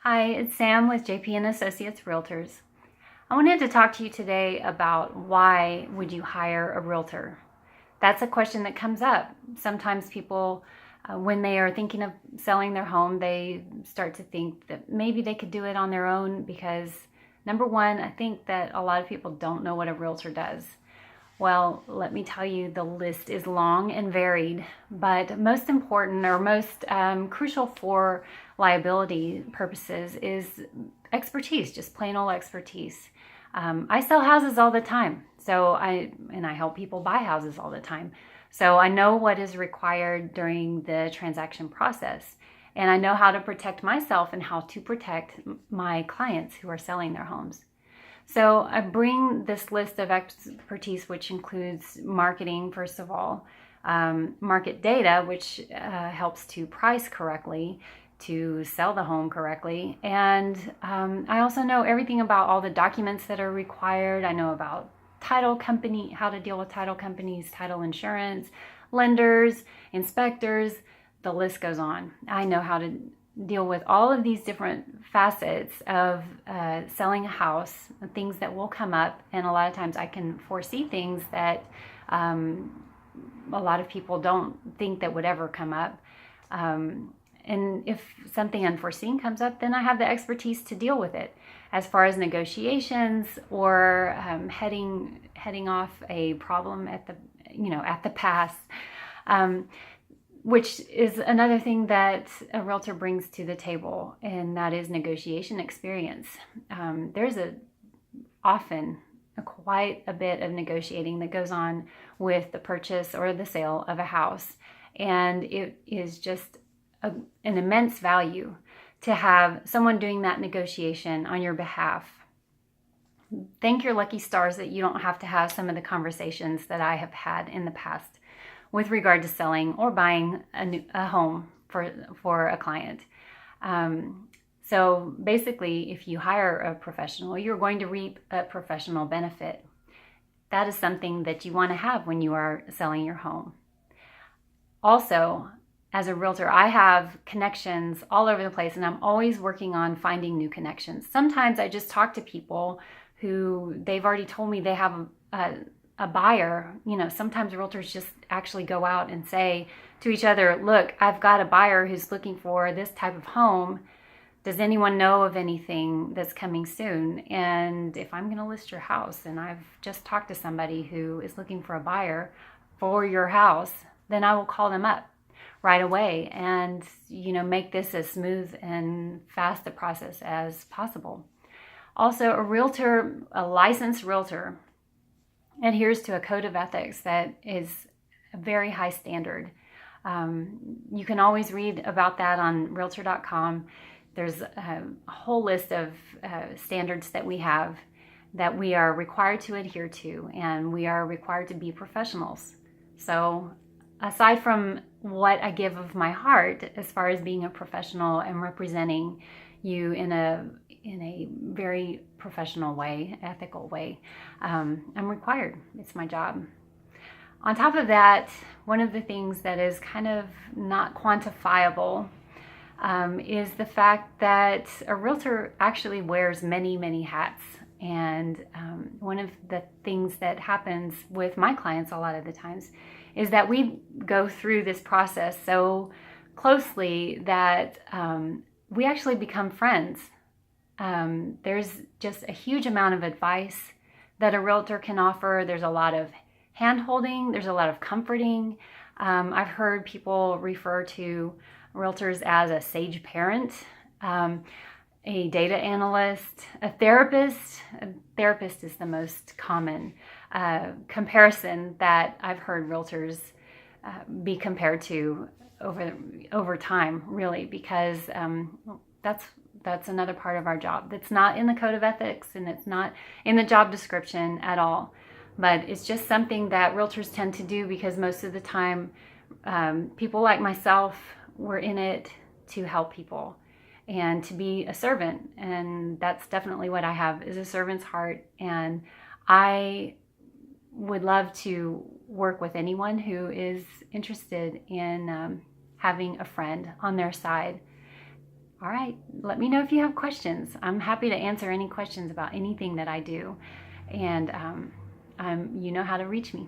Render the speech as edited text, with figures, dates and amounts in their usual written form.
Hi, it's Sam with JP and Associates Realtors. I wanted to talk to you today about why would you hire a realtor? That's a question that comes up. Sometimes people, when they are thinking of selling their home, they start to think that maybe they could do it on their own because, number one, I think that a lot of people don't know what a realtor does. Well, let me tell you, the list is long and varied, but most important or most crucial for liability purposes is expertise, just plain old expertise. I sell houses all the time, and I help people buy houses all the time. So I know what is required during the transaction process, and I know how to protect myself and how to protect my clients who are selling their homes. So I bring this list of expertise, which includes marketing, first of all, market data, which helps to price correctly, to sell the home correctly. And I also know everything about all the documents that are required. I know about title company, how to deal with title companies, title insurance, lenders, inspectors, the list goes on. I know how to deal with all of these different facets of selling a house, things that will come up, and a lot of times I can foresee things that a lot of people don't think that would ever come up. And if something unforeseen comes up, then I have the expertise to deal with it. As far as negotiations or heading off a problem at the pass. Which is another thing that a realtor brings to the table, and that is negotiation experience. There's often quite a bit of negotiating that goes on with the purchase or the sale of a house, and it is just an immense value to have someone doing that negotiation on your behalf. Thank your lucky stars that you don't have to have some of the conversations that I have had in the past with regard to selling or buying a home for a client. So basically, if you hire a professional, you're going to reap a professional benefit. That is something that you want to have when you are selling your home. Also, as a realtor, I have connections all over the place, and I'm always working on finding new connections. Sometimes I just talk to people who they've already told me they have a buyer. Sometimes realtors just actually go out and say to each other, look, I've got a buyer who's looking for this type of home. Does anyone know of anything that's coming soon? And if I'm going to list your house and I've just talked to somebody who is looking for a buyer for your house, then I will call them up right away and, make this as smooth and fast a process as possible. Also, a licensed realtor, adheres to a code of ethics that is a very high standard. You can always read about that on Realtor.com. There's a whole list of standards that we have that we are required to adhere to, and we are required to be professionals. So aside from what I give of my heart as far as being a professional and representing you in a very professional way, ethical way, I'm required. It's my job. On top of that, one of the things that is kind of not quantifiable is the fact that a realtor actually wears many, many hats. And one of the things that happens with my clients a lot of the times is that we go through this process so closely that we actually become friends. There's just a huge amount of advice that a realtor can offer. There's a lot of hand-holding. There's a lot of comforting. I've heard people refer to realtors as a sage parent, a data analyst, a therapist. A therapist is the most common comparison that I've heard realtors be compared to over time, really, because that's another part of our job that's not in the code of ethics, and it's not in the job description at all. But it's just something that realtors tend to do because most of the time, people like myself, we're in it to help people and to be a servant. And that's definitely what I have, is a servant's heart. And I would love to work with anyone who is interested in having a friend on their side. All right, let me know if you have questions. I'm happy to answer any questions about anything that I do. And you know how to reach me.